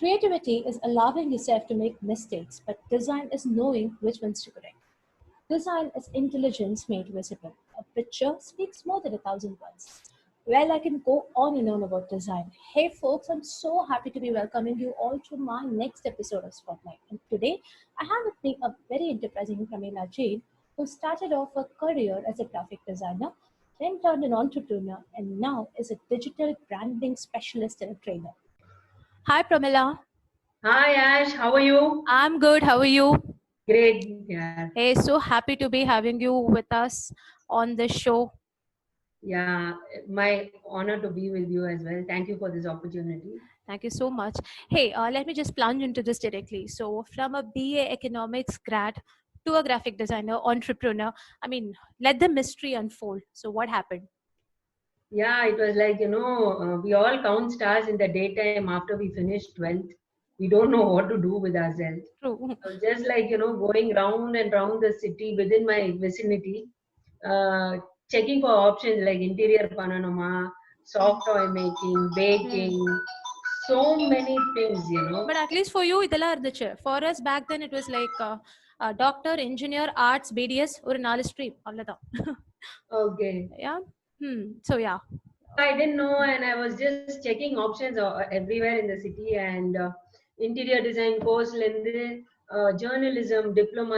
Creativity is allowing yourself to make mistakes, but design is knowing which ones to correct. Design is intelligence made visible. A picture speaks more than 1,000 words. Well, I can go on and on about design. Hey, folks, I'm so happy to be welcoming you all to my next episode of Spotlight. And today, I have with me a very enterprising Pramila Jain, who started off her career as a graphic designer, then turned an entrepreneur, and now is a digital branding specialist and a trainer. Hi, Pramila. Hi Ash, how are you? I'm good. How are you? Great. Yeah. Hey, so happy to be having you with us on this show. Yeah, my honor to be with you as well. Thank you for this opportunity. Thank you so much. Hey, let me just plunge into this directly. So, from a BA economics grad to a graphic designer, entrepreneur, I mean, let the mystery unfold. So, what happened? Yeah, it was like, we all count stars in the daytime after we finish 12th. We don't know what to do with ourselves. True. So just like, going round and round the city within my vicinity, uh, checking for options like interior pananoma, soft toy making, baking, so many things. But at least for you, இதெல்லாம் இருந்துச்சு. For us back then, it was like doctor, engineer, arts, BDS, ஒரு 4 stream. அவ்வளவுதான். Okay. Yeah. So, yeah. I didn't know, and I was just checking options everywhere in the city and interior design course, journalism diploma,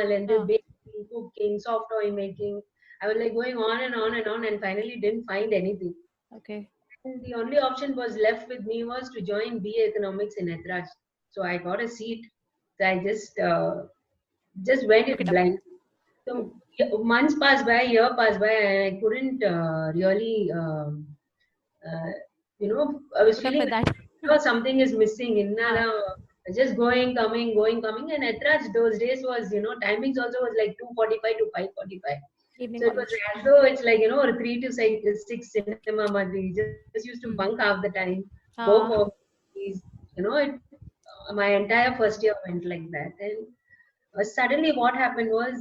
baking, cooking, soft toy making. I was like going on and on and on, and finally didn't find anything. Okay. And the only option was left with me was to join BA Economics in Etraj. So I got a seat. So I just went it blind. So months passed by, year passed by, and I couldn't really. I was feeling like something is missing. Just going, coming. And Etraj those days was, timings also was like 2:45 to 5:45. So it was as though it's like, or 3 to 6 cinema madri. Just used to bunk half the time, go for these, my entire first year went like that. And suddenly what happened was,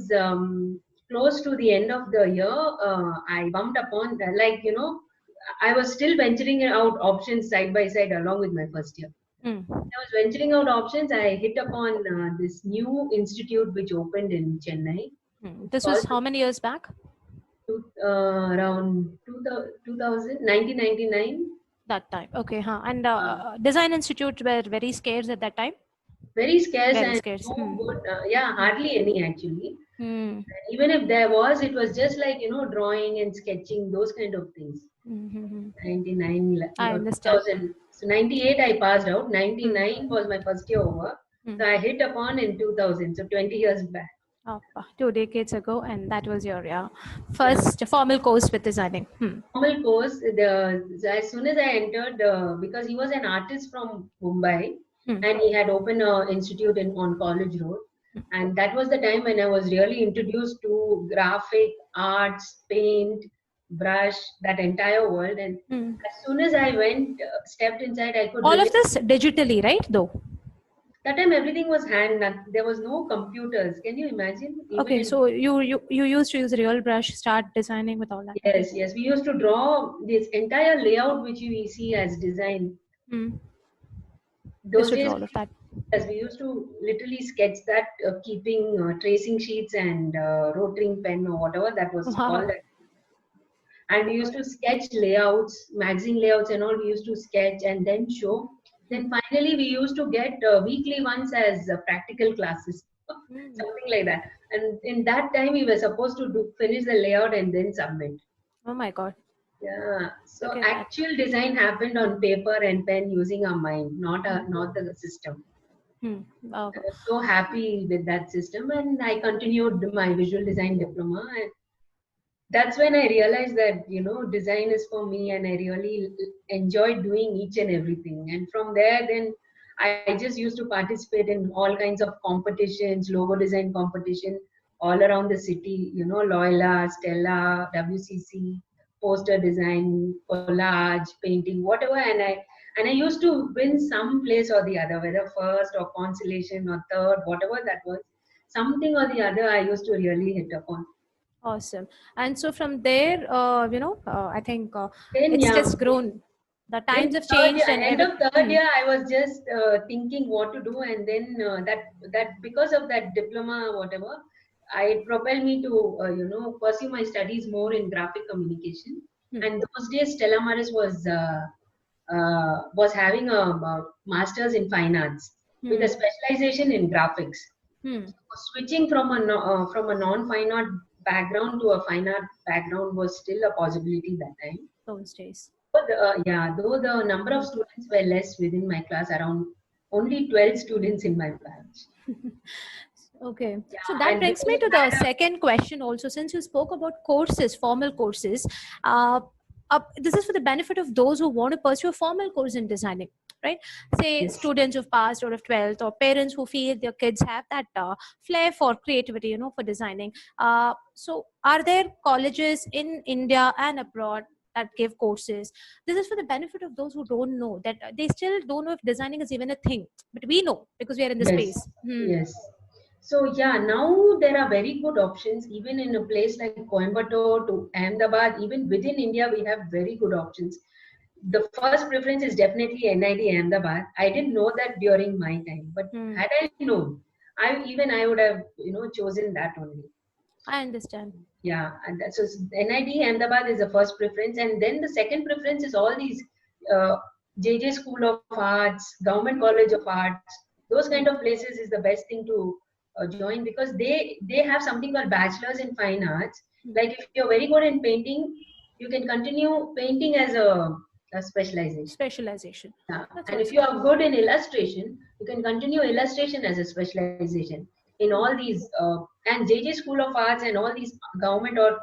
close to the end of the year, I bumped upon, I was still venturing out options side by side along with my first year. I was venturing out options. I hit upon this new institute which opened in Chennai. This was how many years back? Around 1999. That time. Okay. And Design Institute were very scarce at that time? Very scarce Very and scarce. no good. Hardly any actually. Hmm. Even if there was, it was just like, drawing and sketching, those kind of things. 99, I understand. 2000. So 98 I passed out. 99 was my first year over. So I hit upon in 2000. So 20 years back. 2 decades ago, and that was your first formal course with designing. Formal course. As soon as I entered, because he was an artist from Mumbai, and he had opened an institute on College Road. And that was the time when I was really introduced to graphic arts, paint, brush, that entire world. And as soon as I stepped inside, I could. All of this digitally, right? Though. That time everything was hand. There was no computers. Can you imagine? Okay, so you used to use real brush, start designing with all that. Yes. We used to draw this entire layout which you see as design. Those days, all of that. Yes, we used to literally sketch that, keeping tracing sheets and rotary pen or whatever that was called. And we used to sketch layouts, magazine layouts and all. We used to sketch and then show. Then finally, we used to get weekly ones as practical classes, something like that. And in that time, we were supposed to finish the layout and then submit. Oh my God. Yeah. So actual design happened on paper and pen using our mind, not the system. I was so happy with that system, and I continued my visual design diploma. And that's when I realized that, design is for me, and I really enjoyed doing each and everything. And from there, then I just used to participate in all kinds of competitions, logo design competition all around the city, Loyola, Stella, WCC, poster design, collage, painting, whatever. And I used to win some place or the other, whether first or consolation or third, whatever that was, something or the other I used to really hit upon. Awesome. And so from there, I think it's just grown. The times have changed and end of third year, I was just thinking what to do, and then that because of that diploma, whatever, I propelled me to pursue my studies more in graphic communication. And those days, Stella Maris was having a master's in fine arts with a specialization in graphics. Switching from a non-fine art background to a fine art background was still a possibility that time. Those days. Though the number of students were less within my class, around only 12 students in my batch. Okay, so that brings me to the second question also. Since you spoke about courses, formal courses, this is for the benefit of those who want to pursue a formal course in designing, right? Say students who've passed out of 12th, or parents who feel their kids have that flair for creativity, for designing. So are there colleges in India and abroad that give courses? This is for the benefit of those who don't know, that they still don't know if designing is even a thing, but we know because we are in the space. Yes. So now there are very good options, even in a place like Coimbatore to Ahmedabad. Even within India, we have very good options. The first preference is definitely NID Ahmedabad. I didn't know that during my time, but had I known, I would have chosen that only. I understand. Yeah, and so NID Ahmedabad is the first preference, and then the second preference is all these JJ School of Arts, Government College of Arts. Those kind of places is the best thing to join, because they have something called bachelors in fine arts. Like if you're very good in painting, you can continue painting as a specialization. Yeah. And if you are good in illustration, you can continue illustration as a specialization in all these and JJ School of Arts and all these government or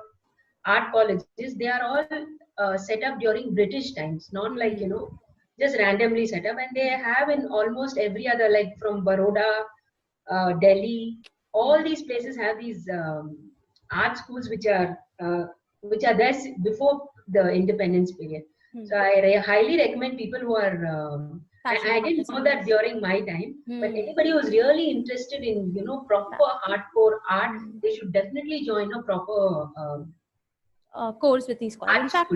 art colleges. They are all set up during British times, not like just randomly set up. And they have in almost every other, like from Baroda, Delhi, all these places have these art schools which are there before the independence period. So I highly recommend people who are I didn't know that during my time, but anybody who's really interested in proper hardcore art, they should definitely join a proper course with these colleges. In fact,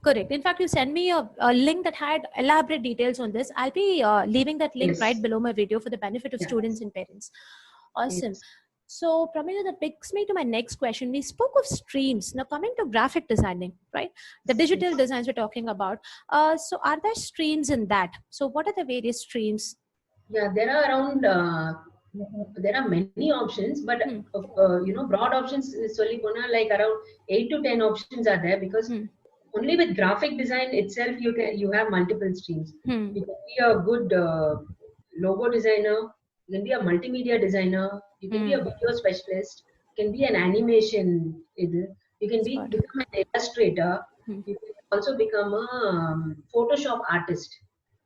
correct. In fact, you send me a link that had elaborate details on this. I'll be leaving that link right below my video for the benefit of students and parents. Awesome. So, Pramila, that brings me to my next question. We spoke of streams. Now, coming to graphic designing, right? The digital designs we're talking about. So, are there streams in that? So, what are the various streams? Yeah, there are around. There are many options, but broad options is only like around 8 to 10 options are there, because only with graphic design itself you have multiple streams. You can be a good logo designer. You can be a multimedia designer. You can be a video specialist. You can be an animation. You can become an illustrator. You can also become a Photoshop artist.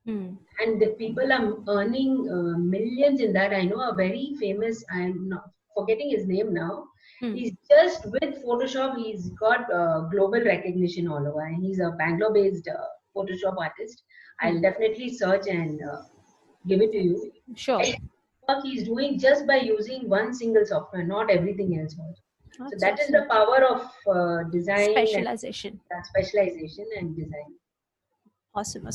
And the people are earning millions in that. I know a very famous, I'm not forgetting his name now. He's just with Photoshop, he's got global recognition all over. And he's a Bangalore-based Photoshop artist. I'll definitely search and give it to you. Sure. Work he's doing just by using one single software, not everything else. So that is the power of design, specialization and design. Awesome.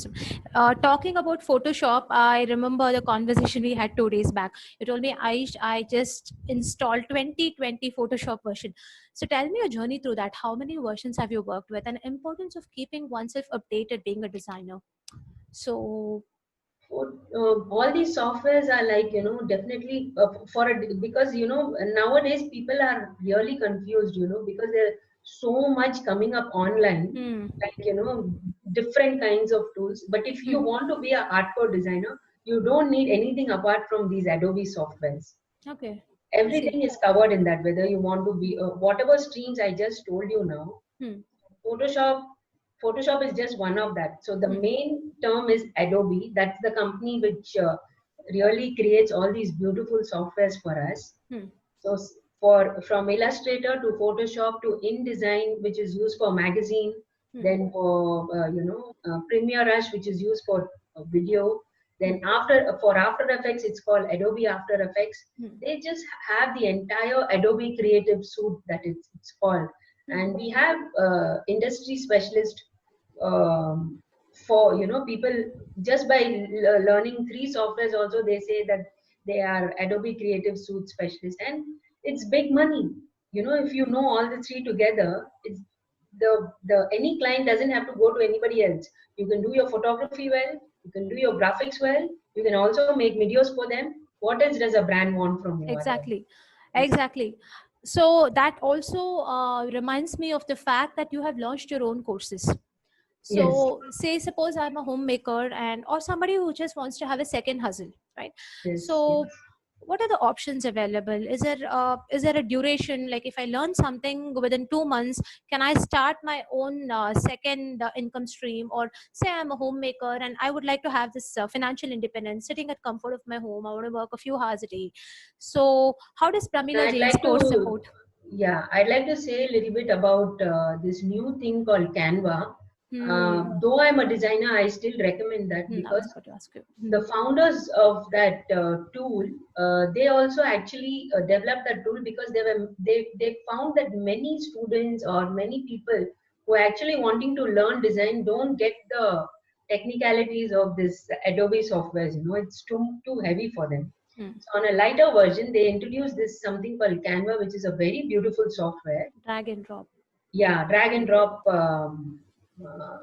Talking about Photoshop, I remember the conversation we had 2 days back. You told me, Aish, I just installed 2020 Photoshop version. So tell me your journey through that. How many versions have you worked with, and importance of keeping oneself updated being a designer? So all these softwares are like definitely because nowadays people are really confused, because there's so much coming up online, like different kinds of tools. But if you want to be a hardcore designer, you don't need anything apart from these Adobe softwares. Okay, everything is covered in that. Whether you want to be whatever streams I just told you now, Photoshop is just one of that. So the main term is Adobe. That's the company which really creates all these beautiful softwares for us. So from Illustrator to Photoshop to InDesign, which is used for magazine, then for Premiere Rush, which is used for video. Then for After Effects, it's called Adobe After Effects. They just have the entire Adobe Creative Suite that it's called. And we have industry specialists for, people just by learning 3 softwares also, they say that they are Adobe Creative Suite specialists, and it's big money. If you know all the 3 together, it's the any client doesn't have to go to anybody else. You can do your photography well, you can do your graphics well, you can also make videos for them. What else does a brand want from you? Exactly. Exactly. So that also reminds me of the fact that you have launched your own courses. Yes, So say, suppose I'm a homemaker and or somebody who just wants to have a second hustle, right? yes, yes. So what are the options available? Is there a duration, like if I learn something within 2 months, can I start my own second income stream? Or say I'm a homemaker and I would like to have this financial independence, sitting at comfort of my home, I want to work a few hours a day. So how does Pramila I'd Jain's like course to, support? yeah, I'd like to say a little bit about this new thing called Canva. Though I'm a designer, I still recommend that, I was because about to ask you. the founders of that tool, they also actually developed that tool because they found that many students or many people who are actually wanting to learn design don't get the technicalities of this Adobe software. It's too heavy for them. Hmm. So on a lighter version, they introduced this something called Canva, which is a very beautiful software. Drag and drop. Yeah, drag and drop uh,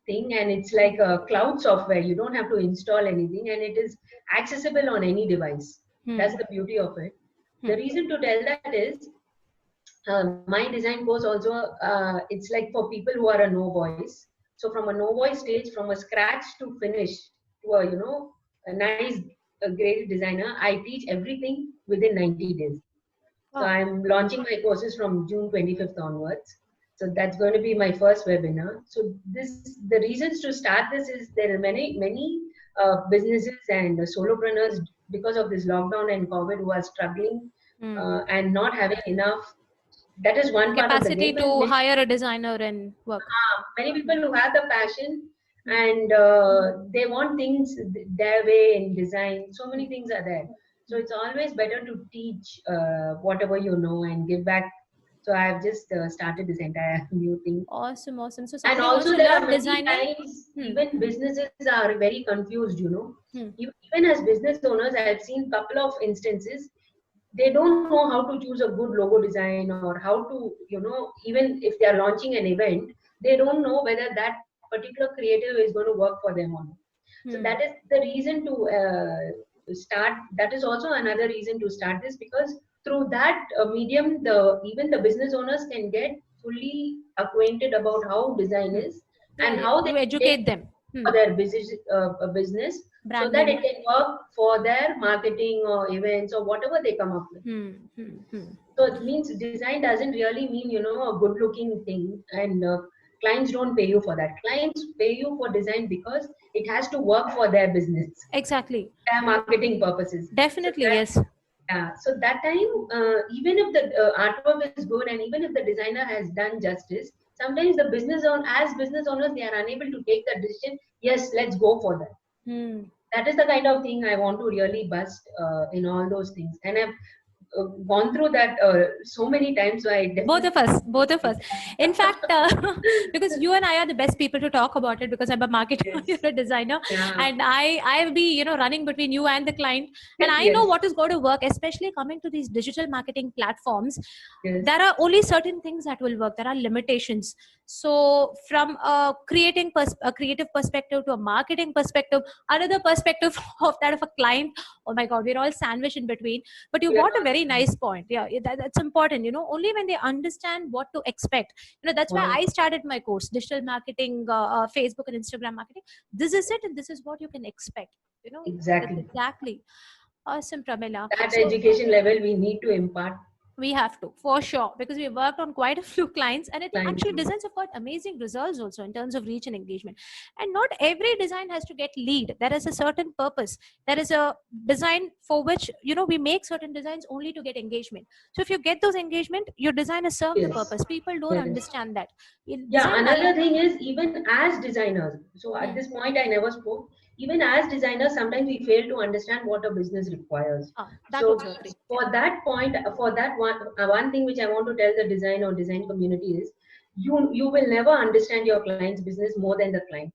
thing, and it's like a cloud software. You don't have to install anything, and it is accessible on any device. That's the beauty of it. The reason to tell that is, my design course also, it's like for people who are a no voice. So from a no voice stage, from a scratch to finish, to a a nice great designer, I teach everything within 90 days. So Wow. I'm launching my courses from June 25th onwards. So that's going to be my first webinar. So the reasons to start this is there are many businesses and solopreneurs, because of this lockdown and COVID, who are struggling and not having enough. That is one part of the Capacity game, and to hire a designer and work. many people who have the passion, and they want things their way in design. So many things are there. So it's always better to teach whatever you know and give back. So I've just started this entire new thing. Awesome, awesome. So And somebody wants also to there are learn many designing. times even businesses are very confused. Hmm. Even as business owners, I've seen couple of instances. They don't know how to choose a good logo design, or how to, even if they are launching an event, they don't know whether that particular creative is going to work for them or not. So that is the reason to start. That is also another reason to start this, because through that medium, even the business owners can get fully acquainted about how design is, and Yeah, how they you can take educate them. for their business, so that Branding. it can work for their marketing or events or whatever they come up with. So it means design doesn't really mean, a good looking thing, and clients don't pay you for that. Clients pay you for design because it has to work for their business, Exactly. their marketing purposes. Definitely, yes. Yeah, so that time, even if the artwork is good, and even if the designer has done justice, sometimes the as business owners, they are unable to take that decision. Yes, let's go for that. That is the kind of thing I want to really bust in all those things. And I've gone through that so many times. So I Both definitely. of us, both of us. In fact, because you and I are the best people to talk about it, because I'm a marketer, Yes. you're a designer, Yeah. and I'll be running between you and the client, and I Yes. know what is going to work, especially coming to these digital marketing platforms. Yes. There are only certain things that will work. There are limitations. So from a creative perspective to a marketing perspective, another perspective of that of a client, oh my God, we're all sandwiched in between. But you Yeah. brought a very nice point. Yeah, that's important. Only when they understand what to expect. That's why Wow. I started my course, digital marketing, Facebook and Instagram marketing. This is it, and this is what you can expect. That's Exactly. exactly. Awesome, Pramila. That So education level we need to impart. we have to, for sure, because we worked on quite a few clients, and I think Clients. actually designs have got amazing results also in terms of reach and engagement. And not every design has to get lead. There is a certain purpose. There is a design for which we make certain designs only to get engagement. So if you get those engagement, your design has served the Yes. purpose. People don't Yes. understand that. Yeah, another thing is, even as designers, so at this point I never spoke, even as designers, sometimes we fail to understand what a business requires. That So also agree. for that point, for that one thing which I want to tell the design or design community is, you will never understand your client's business more than the client.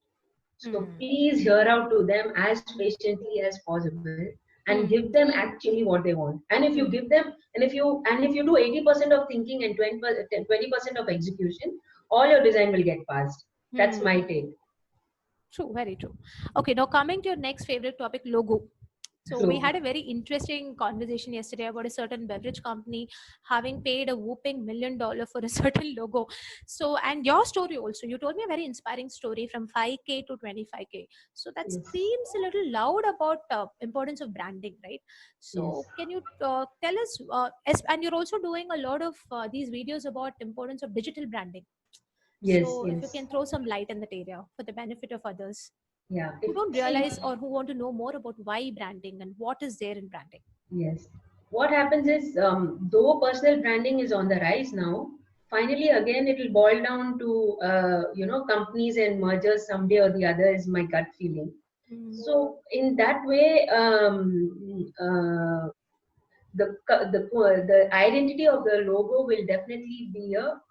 So please hear out to them as patiently as possible and give them actually what they want. And if you give them, and if you do 80% of thinking and 20% of execution, all your design will get passed. That's my take. True, very true. Okay, now coming to your next favorite topic, logo. So we had a very interesting conversation yesterday about a certain beverage company having paid a whooping $1 million for a certain logo. So, and your story also, you told me a very inspiring story from 5K to 25K. So that screams a little loud about importance of branding, right? So can you tell us, and you're also doing a lot of these videos about importance of digital branding. So if you can throw some light in that area for the benefit of others who don't realize or who want to know more about why branding and what is there in branding. Yes. What happens is, though personal branding is on the rise now, finally again it will boil down to companies and mergers someday or the other, is my gut feeling. So in that way, the identity of the logo will definitely be a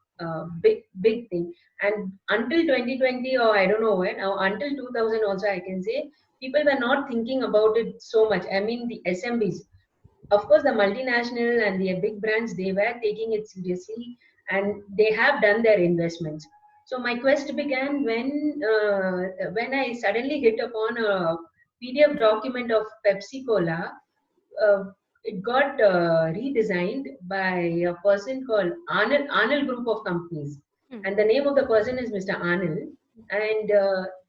big thing. And until 2020, or I don't know when, now until 2000 also, I can say people were not thinking about it so much. I mean, the SMBs, of course, the multinational and the big brands, they were taking it seriously and they have done their investments. So my quest began when I suddenly hit upon a PDF document of Pepsi Cola. uh, it got redesigned by a person called Arnold Group of Companies, and the name of the person is Mr. Arnold. And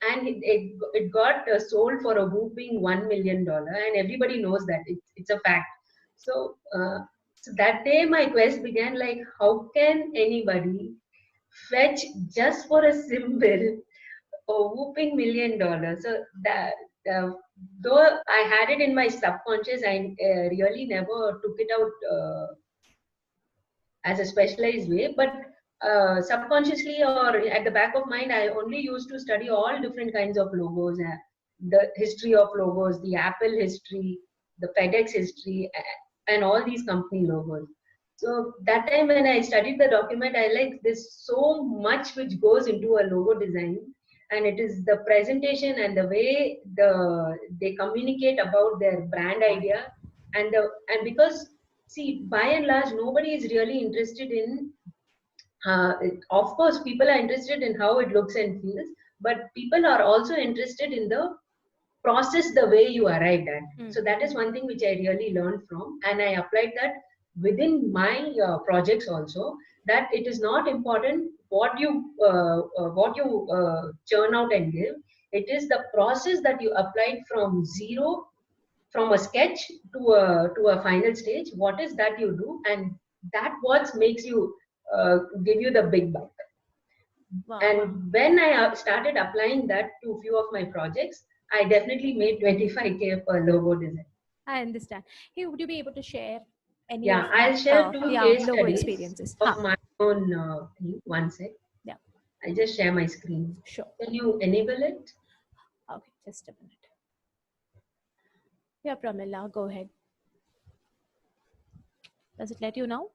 it got sold for a whooping $1 million, and everybody knows that it's a fact. So that day my quest began, like, how can anybody fetch just for a symbol a whooping $1 million? So that, uh, though I had it in my subconscious, I really never took it out as a specialized way, but subconsciously or at the back of mind, I only used to study all different kinds of logos, the history of logos, the Apple history, the FedEx history, and all these company logos. So that time when I studied the document, I like, there's so much which goes into a logo design, and it is the presentation and the way they communicate about their brand idea, and because, see, by and large, nobody is really interested in. Of course, people are interested in how it looks and feels, but people are also interested in the process, the way you arrived at. So that is one thing which I really learned from, and I applied that within my projects also. That it is not important what you churn out and give. It is the process that you applied from zero, from a sketch to a final stage. What is that you do, and that what makes you give you the big buck. Wow. And when I started applying that to a few of my projects, I definitely made 25K per logo design. I understand. Hey, would you be able to share any Yeah, of I'll that, share two case logo studies experiences? of my own thing. One sec. Yeah. I just share my screen. Sure. Can you enable it? Okay, just a minute. Yeah, Pramila, go ahead. Does it let you know?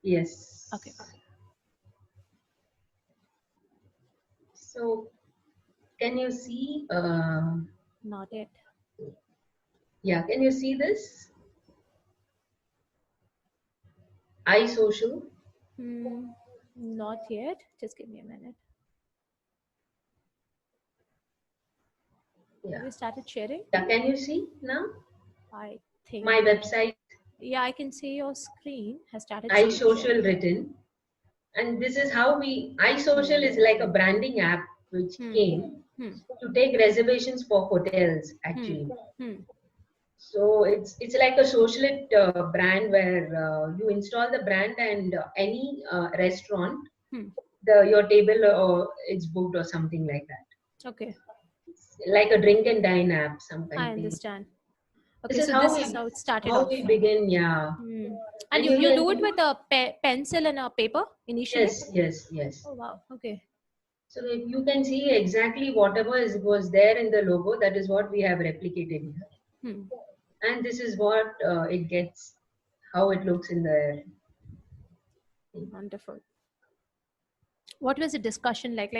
Yes. Okay. So, can you see? Not yet. Yeah, can you see this? iSocial. Not yet. Just give me a minute. Yeah. Have you started sharing? Yeah, can you see now? I think my website. Yeah, I can see your screen has started. iSocial written, and this is how iSocial is like a branding app which came to take reservations for hotels actually. So it's like a socialite brand where you install the brand, and any restaurant, your table or it's booked or something like that. Okay. It's like a drink and dine app sometimes. I understand. Okay, This is so how this is how it started how off. we begin, yeah. And you do it with a pencil and a paper initially? Yes. Oh wow. Okay. So if you can see exactly whatever was there in the logo, that is what we have replicated here. And this is what it gets, how it looks in the. Wonderful. What was the discussion like?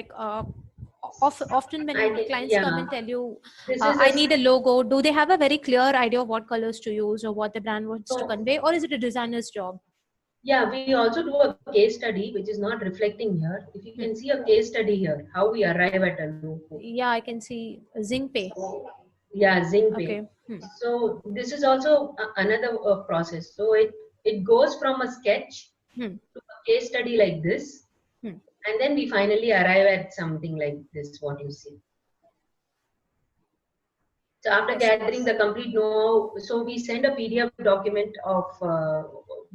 Often when clients come and Yeah, tell you, this is I need a logo, do they have a very clear idea of what colors to use or what the brand wants to so convey, or is it a designer's job? yeah, we also do a case study, which is not reflecting here. If you can see a case study here, how we arrive at a logo. Yeah, I can see Zing Pay. So, yeah, Zing Pay. Okay. So this is also another process. So it goes from a sketch Hmm. to a case study like this, Hmm. and then we finally arrive at something like this, what you see. So after Awesome. gathering the complete know-how, so we send a PDF document of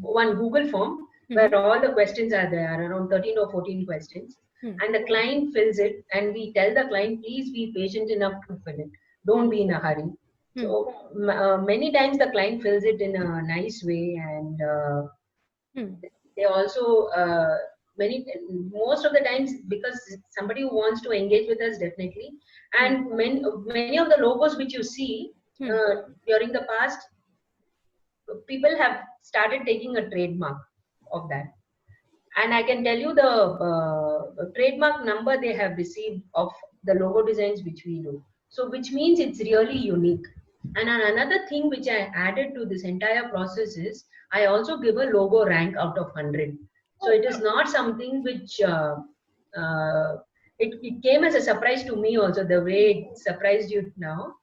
one Google form where all the questions are there, around 13 or 14 questions. And the client fills it, and we tell the client, please be patient enough to fill it. Don't be in a hurry. So many times the client fills it in a nice way, and they also most of the times, because somebody who wants to engage with us, definitely. And many of the logos which you see during the past, people have started taking a trademark of that, and I can tell you the trademark number they have received of the logo designs which we do. So which means it's really unique. And another thing which I added to this entire process is I also give a logo rank out of 100. So it is not something which it came as a surprise to me also, the way it surprised you now.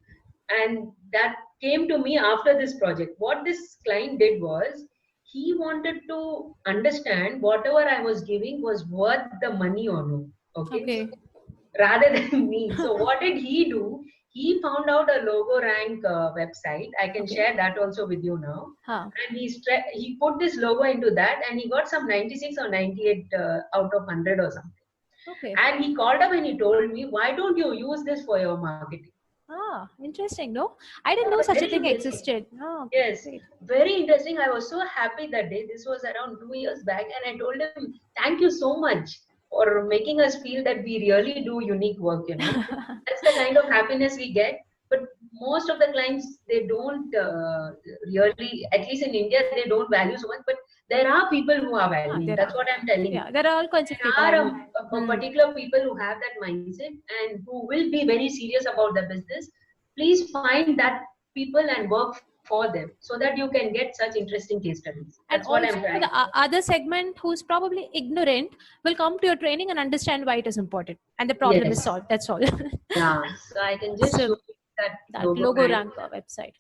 And that came to me after this project. What this client did was, he wanted to understand whatever I was giving was worth the money or no. Okay. Okay. Rather than me. So what did he do? He found out a logo rank website. I can Okay. share that also with you now. Huh. And he put this logo into that, and he got some 96 or 98 out of 100 or something. Okay. And he called up and he told me, why don't you use this for your marketing? Ah, interesting. No, I didn't know Yeah, such a very thing interesting. existed. Oh, Yes, great. very interesting. I was so happy that day. This was around 2 years back, and I told him, "Thank you so much for making us feel that we really do unique work." That's the kind of happiness we get. But most of the clients, they don't really, at least in India, they don't value so much. But there are people who are Ah, valuing. there That's are. what I'm telling you. Yeah, there are all kinds of There people. are I know. a particular people who have that mindset and who will be very serious about the business. Please find that people and work for them so that you can get such interesting case studies. That's And what I'm also, trying. the other segment who's probably ignorant will come to your training and understand why it is important, and the problem is Yes. solved. That's all. Yeah. So I can just show So you that that logo logo rank. ranker website.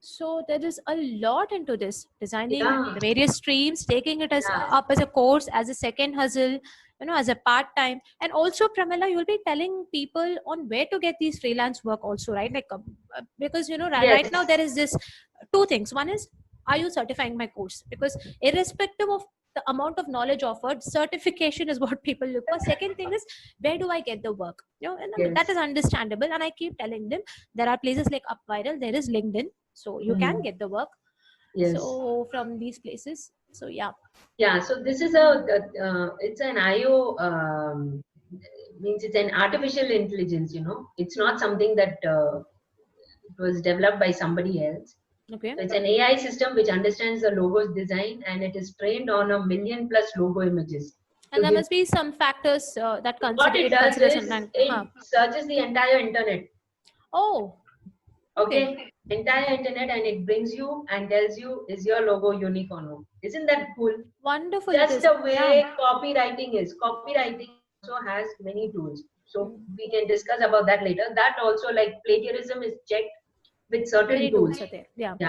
So there is a lot into this, designing Yeah. the various streams, taking it as Yeah. up as a course, as a second hustle, as a part time. And also, Pramila, you'll be telling people on where to get these freelance work also, right? Like because right now Yes. there is this two things. One is, are you certifying my course? Because irrespective of the amount of knowledge offered, certification is what people look for. Second thing is, where do I get the work? And that Yes. is understandable. And I keep telling them, there are places like UpViral, there is LinkedIn, so you can Mhm. get the work. Yes. So from these places, so yeah. Yeah. So this is it's an IO, means it's an artificial intelligence. It's not something that it was developed by somebody else. Okay. So it's an AI system which understands the logo's design, and it is trained on a million plus logo images And to there give. must be some factors that What consider it it does considers is some it searches the entire internet. oh, okay. Okay, entire internet, and it brings you and tells you, is your logo unique or no? Isn't that cool? Wonderful it Just is. the Yeah. way copywriting is. Copywriting also has many tools. So we can discuss about that later. That also, like plagiarism is checked with certain Many tools tools. are there. Yeah. Yeah.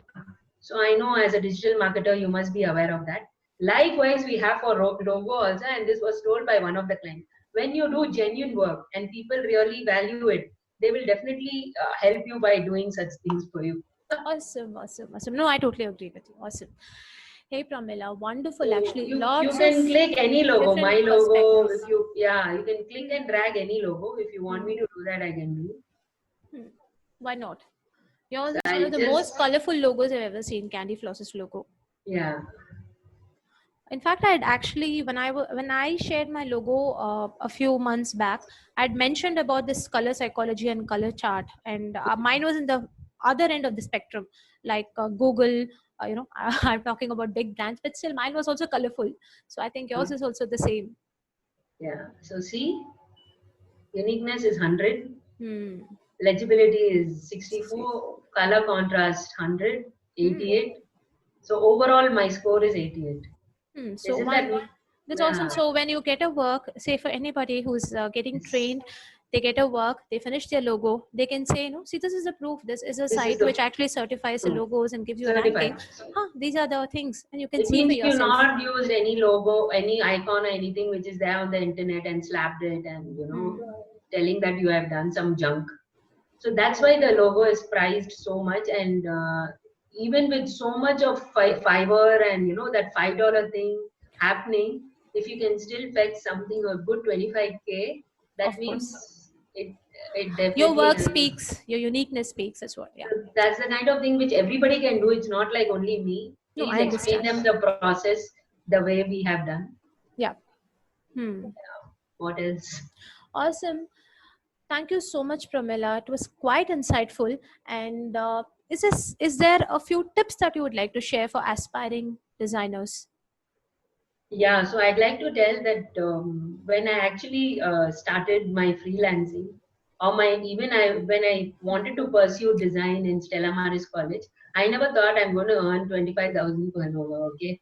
So I know as a digital marketer, you must be aware of that. Likewise, we have for logo also, and this was told by one of the clients. When you do genuine work and people really value it, they will definitely help you by doing such things for you. Awesome, awesome, awesome. No, I totally agree with you. Awesome. Hey Pramila, wonderful. So Actually, you lots of can click any logo, different my logo. perspectives. If you can click and drag any logo. If you want me to do that, I can do. Hmm. Why not? Yours So is one I of the most just colorful logos I've ever seen. Candy Floss's logo. yeah In fact, I had actually when I shared my logo a few months back, I'd mentioned about this color psychology and color chart, and mine was in the other end of the spectrum, like Google. I'm talking about big brands, but still, mine was also colorful. So I think yours is also the same. yeah. So see. uniqueness is 100, legibility is 64, color contrast 100, 88. So overall, my score is 88. So Isn't that? that's Yeah. awesome. So when you get a work, say for anybody who's getting trained, they get a work, they finish their logo, they can say, no, see, this is the proof. This is a This is site the which actually certifies the proof. logos and gives you a ranking. Certified. These are the things, and you can It see for means you yourself. not used any logo, any icon or anything which is there on the internet and slapped it and, telling that you have done some junk. So that's why the logo is priced so much. And even with so much of Fiverr and, that $5 thing happening, if you can still fetch something a good 25K, that Of course. means it Your definitely work helps. speaks, your uniqueness speaks. That's what. Yeah. So that's the kind of thing which everybody can do. It's not like only me. No, Please I explain understand. them the process the way we have done. Yeah. What else? Awesome. Thank you so much, Pramila. It was quite insightful. And is there a few tips that you would like to share for aspiring designers? Yeah, so I'd like to tell that when I actually started my freelancing, or when I wanted to pursue design in Stella Maris College, I never thought I'm going to earn 25,000 per hour. Okay,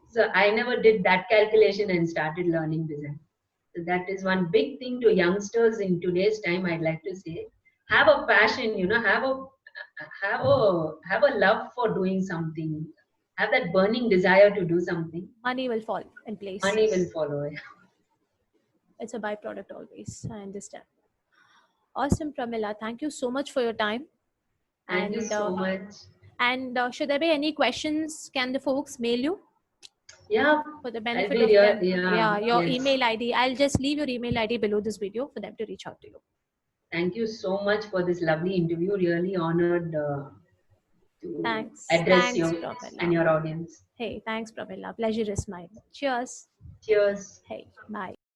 so I never did that calculation and started learning design. So that is one big thing to youngsters in today's time. I'd like to say, have a passion. Have a love for doing something. Have that burning desire to do something. Money will fall in place. Money will follow. It's a byproduct always. I understand. Awesome, Pramila. Thank you so much for your time. Thank you so much. And should there be any questions, can the folks mail you? Yeah. For the benefit of them. Yeah, your yes. email ID. I'll just leave your email ID below this video for them to reach out to you. Thank you so much for this lovely interview. Really honored to address you Pramila. and your audience. Hey, thanks, Pramila. Pleasure is mine. Cheers. Cheers. Hey, bye.